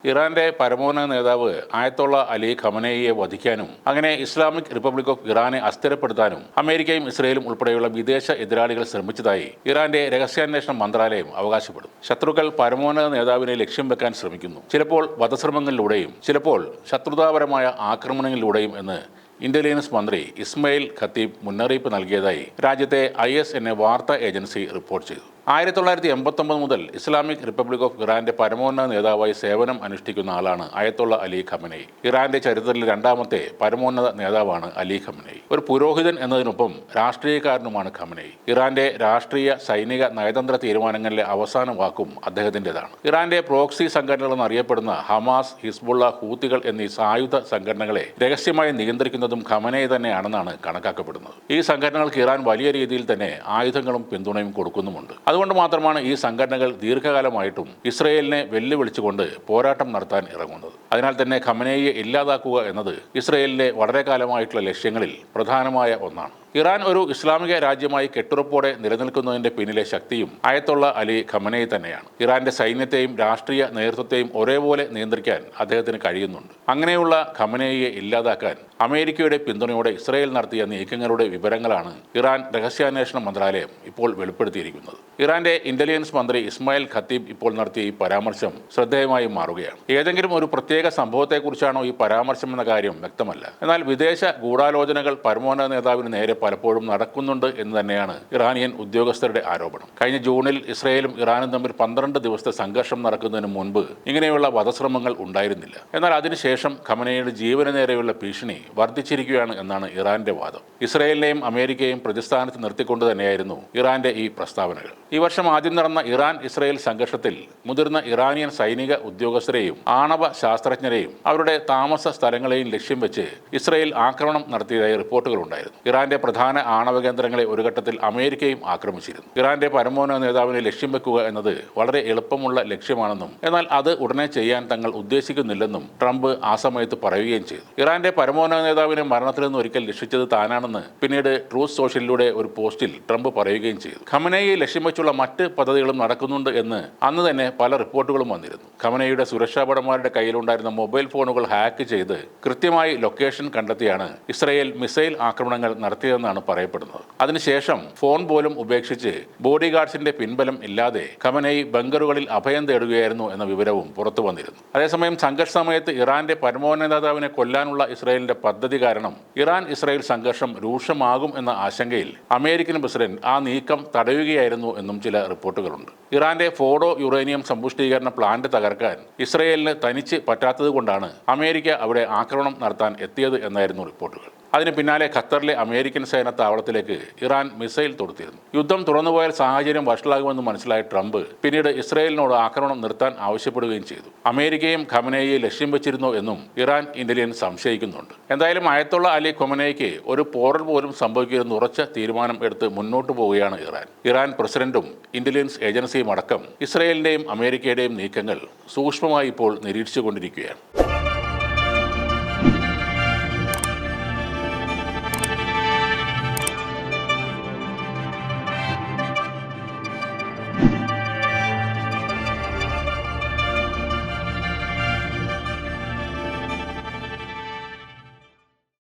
ഇറാന്റെ പരമോന്നത നേതാവ് ആയത്തുള്ള അലി ഖമനേയിയെ വധിക്കാനും അങ്ങനെ ഇസ്ലാമിക് റിപ്പബ്ലിക് ഓഫ് ഇറാനെ അസ്ഥിരപ്പെടുത്താനും അമേരിക്കയും ഇസ്രയേലും ഉൾപ്പെടെയുള്ള വിദേശ എതിരാളികൾ ശ്രമിച്ചതായി ഇറാന്റെ രഹസ്യാന്വേഷണ മന്ത്രാലയം അവകാശപ്പെടുന്നു. ശത്രുക്കൾ പരമോന്നത നേതാവിനെ ലക്ഷ്യം വെക്കാൻ ശ്രമിക്കുന്നു, ചിലപ്പോൾ വധശ്രമങ്ങളിലൂടെയും ചിലപ്പോൾ ശത്രുതാപരമായ ആക്രമണങ്ങളിലൂടെയും എന്ന് ഇന്റലിജൻസ് മന്ത്രി ഇസ്മായിൽ ഖത്തീബ് മുന്നറിയിപ്പ് നൽകിയതായി രാജ്യത്തെ IS എന്ന വാർത്താ ഏജൻസി റിപ്പോർട്ട് ചെയ്തു. 1989 മുതൽ ഇസ്ലാമിക് റിപ്പബ്ലിക് ഓഫ് ഇറാന്റെ പരമോന്നത നേതാവായി സേവനം അനുഷ്ഠിക്കുന്ന ആളാണ് ആയത്തുള്ള അലി ഖമനേയി. ഇറാന്റെ ചരിത്രത്തിലെ രണ്ടാമത്തെ പരമോന്നത നേതാവാണ് അലി ഖമനേയി. ഒരു പുരോഹിതൻ എന്നതിനൊപ്പം രാഷ്ട്രീയക്കാരനുമാണ് ഖമനേയി. ഇറാന്റെ രാഷ്ട്രീയ, സൈനിക, നയതന്ത്ര തീരുമാനങ്ങളിലെ അവസാന വാക്കും അദ്ദേഹത്തിൻ്റെതാണ്. ഇറാന്റെ പ്രോക്സി സംഘടനകൾ എന്നറിയപ്പെടുന്ന ഹമാസ്, ഹിസ്ബുള്ള, ഹൂത്തികൾ എന്നീ സായുധ സംഘടനകളെ രഹസ്യമായി നിയന്ത്രിക്കുന്നതും ഖമനേയി തന്നെയാണെന്നാണ് കണക്കാക്കപ്പെടുന്നത്. ഈ സംഘടനകൾക്ക് ഇറാൻ വലിയ രീതിയിൽ തന്നെ ആയുധങ്ങളും പിന്തുണയും കൊടുക്കുന്നുമുണ്ട്. അതുകൊണ്ട് മാത്രമാണ് ഈ സംഘടനകൾ ദീർഘകാലമായിട്ടും ഇസ്രയേലിനെ വെല്ലുവിളിച്ചുകൊണ്ട് പോരാട്ടം നടത്താൻ ഇറങ്ങുന്നത്. അതിനാൽ തന്നെ ഖമനേയിയെ ഇല്ലാതാക്കുക എന്നത് ഇസ്രയേലിന്റെ വളരെ കാലമായിട്ടുള്ള ലക്ഷ്യങ്ങളിൽ പ്രധാനമായ ഒന്നാണ്. ഇറാൻ ഒരു ഇസ്ലാമിക രാജ്യമായി കെട്ടുറപ്പോടെ നിലനിൽക്കുന്നതിന്റെ പിന്നിലെ ശക്തിയും ആയത്തുള്ള അലി ഖമനേയി തന്നെയാണ്. ഇറാന്റെ സൈന്യത്തെയും രാഷ്ട്രീയ നേതൃത്വത്തെയും ഒരേപോലെ നിയന്ത്രിക്കാൻ അദ്ദേഹത്തിന് കഴിയുന്നുണ്ട്. അങ്ങനെയുള്ള ഖമനേയിയെ ഇല്ലാതാക്കാൻ അമേരിക്കയുടെ പിന്തുണയോടെ ഇസ്രയേൽ നടത്തിയ നീക്കങ്ങളുടെ വിവരങ്ങളാണ് ഇറാൻ രഹസ്യാന്വേഷണ മന്ത്രാലയം ഇപ്പോൾ വെളിപ്പെടുത്തിയിരിക്കുന്നത്. ഇറാന്റെ ഇന്റലിജൻസ് മന്ത്രി ഇസ്മായിൽ ഖത്തീബ് ഇപ്പോൾ നടത്തിയ ഈ പരാമർശം ശ്രദ്ധേയമായി മാറുകയാണ്. ഏതെങ്കിലും ഒരു പ്രത്യേക സംഭവത്തെക്കുറിച്ചാണോ ഈ പരാമർശം എന്ന കാര്യം വ്യക്തമല്ല. എന്നാൽ വിദേശ ഗൂഢാലോചനകൾ പരമോന്നത നേതാവിന് നേരെ പലപ്പോഴും നടക്കുന്നുണ്ട് എന്ന് തന്നെയാണ് ഇറാനിയൻ ഉദ്യോഗസ്ഥരുടെ ആരോപണം. കഴിഞ്ഞ ജൂണിൽ ഇസ്രയേലും ഇറാനും തമ്മിൽ 12 ദിവസത്തെ സംഘർഷം നടക്കുന്നതിന് മുൻപ് ഇങ്ങനെയുള്ള വധശ്രമങ്ങൾ ഉണ്ടായിരുന്നില്ല. എന്നാൽ അതിനുശേഷം ഖമനേയിയുടെ ജീവന് നേരെയുള്ള ഭീഷണി വർദ്ധിച്ചിരിക്കുകയാണ് എന്നാണ് ഇറാന്റെ വാദം. ഇസ്രയേലിനെയും അമേരിക്കയെയും പ്രതിസ്ഥാനത്ത് നിർത്തിക്കൊണ്ട് തന്നെയായിരുന്നു ഇറാന്റെ ഈ പ്രസ്താവനകൾ. ഈ വർഷം ആദ്യം നടന്ന ഇറാൻ ഇസ്രയേൽ സംഘർഷത്തിൽ മുതിർന്ന ഇറാനിയൻ സൈനിക ഉദ്യോഗസ്ഥരെയും ആണവ ശാസ്ത്രജ്ഞരെയും അവരുടെ താമസ സ്ഥലങ്ങളെയും ലക്ഷ്യം വെച്ച് ഇസ്രയേൽ ആക്രമണം നടത്തിയതായി റിപ്പോർട്ടുകൾ ഉണ്ടായിരുന്നു. ഇറാന്റെ പ്രധാന ആണവ കേന്ദ്രങ്ങളെ ഒരു ഘട്ടത്തിൽ അമേരിക്കയും ആക്രമിച്ചിരുന്നു. ഇറാന്റെ പരമോന്നത നേതാവിനെ ലക്ഷ്യം വെക്കുക എന്നത് വളരെ എളുപ്പമുള്ള ലക്ഷ്യമാണെന്നും എന്നാൽ അത് ഉടനെ ചെയ്യാൻ തങ്ങൾ ഉദ്ദേശിക്കുന്നില്ലെന്നും ട്രംപ് ആ സമയത്ത് പറയുകയും ചെയ്തു. ഇറാന്റെ പരമോന്നത നേതാവിനെ മരണത്തിൽ നിന്ന് ഒരിക്കൽ രക്ഷിച്ചത് താനാണെന്ന് പിന്നീട് ട്രൂത്ത് സോഷ്യലിലൂടെ ഒരു പോസ്റ്റിൽ ട്രംപ് പറയുകയും ചെയ്തു. ഖമനേയിയെ ലക്ഷ്യം വെച്ചുള്ള മറ്റ് പദ്ധതികളും നടക്കുന്നുണ്ട് എന്ന് അന്ന് തന്നെ പല റിപ്പോർട്ടുകളും വന്നിരുന്നു. ഖമനേയിയുടെ സുരക്ഷാഭടന്മാരുടെ കയ്യിലുണ്ടായിരുന്ന മൊബൈൽ ഫോണുകൾ ഹാക്ക് ചെയ്ത് കൃത്യമായി ലൊക്കേഷൻ കണ്ടെത്തിയാണ് ഇസ്രയേൽ മിസൈൽ ആക്രമണങ്ങൾ നടത്തിയതെന്നാണ് പറയപ്പെടുന്നത്. അതിനുശേഷം ഫോൺ പോലും ഉപേക്ഷിച്ച് ബോഡി ഗാർഡ്സിന്റെ പിൻബലം ഇല്ലാതെ ഖമനേയി ബങ്കറുകളിൽ അഭയം തേടുകയായിരുന്നു എന്ന വിവരവും പുറത്തു വന്നിരുന്നു. അതേസമയം സംഘർഷ സമയത്ത് ഇറാന്റെ പരമോന്നത നേതാവിനെ കൊല്ലാനുള്ള ഇസ്രയേലിന്റെ പദ്ധതി കാരണം ഇറാൻ ഇസ്രയേൽ സംഘർഷം രൂക്ഷമാകും എന്ന ആശങ്കയിൽ അമേരിക്കൻ പ്രസിഡന്റ് ആ നീക്കം തടയുകയായിരുന്നു എന്നും ചില റിപ്പോർട്ടുകളുണ്ട്. ഇറാന്റെ ഫോഡോ യുറേനിയം സമ്പുഷ്ടീകരണ പ്ലാന്റ് തകർക്കാൻ ഇസ്രയേലിന് തനിച്ച് പറ്റാത്തത് കൊണ്ടാണ് അമേരിക്ക അവിടെ ആക്രമണം നടത്താൻ എത്തിയത് എന്നായിരുന്നു റിപ്പോർട്ടുകൾ. അതിന് പിന്നാലെ ഖത്തറിലെ അമേരിക്കൻ സേന താവളത്തിലേക്ക് ഇറാൻ മിസൈൽ തൊടുത്തിരുന്നു. യുദ്ധം തുറന്നുപോയാൽ സാഹചര്യം വഷളാകുമെന്ന് മനസ്സിലായ ട്രംപ് പിന്നീട് ഇസ്രയേലിനോട് ആക്രമണം നിർത്താൻ ആവശ്യപ്പെടുകയും ചെയ്തു. അമേരിക്കയും ഖമനേയിയെ ലക്ഷ്യം വെച്ചിരുന്നു എന്നും ഇറാൻ ഇന്റലിജൻസ് സംശയിക്കുന്നുണ്ട്. എന്തായാലും ആയത്തുള്ള അലി ഖമനേയിക്ക് ഒരു പോറൽ പോലും സംഭവിക്കരുതെന്ന് ഉറച്ച തീരുമാനം എടുത്ത് മുന്നോട്ട് പോവുകയാണ് ഇറാൻ പ്രസിഡന്റും ഇന്റലിജൻസ് ഏജൻസിയും അടക്കം ഇസ്രയേലിന്റെയും അമേരിക്കയുടെയും നീക്കങ്ങൾ സൂക്ഷ്മമായി ഇപ്പോൾ നിരീക്ഷിച്ചുകൊണ്ടിരിക്കുകയാണ്.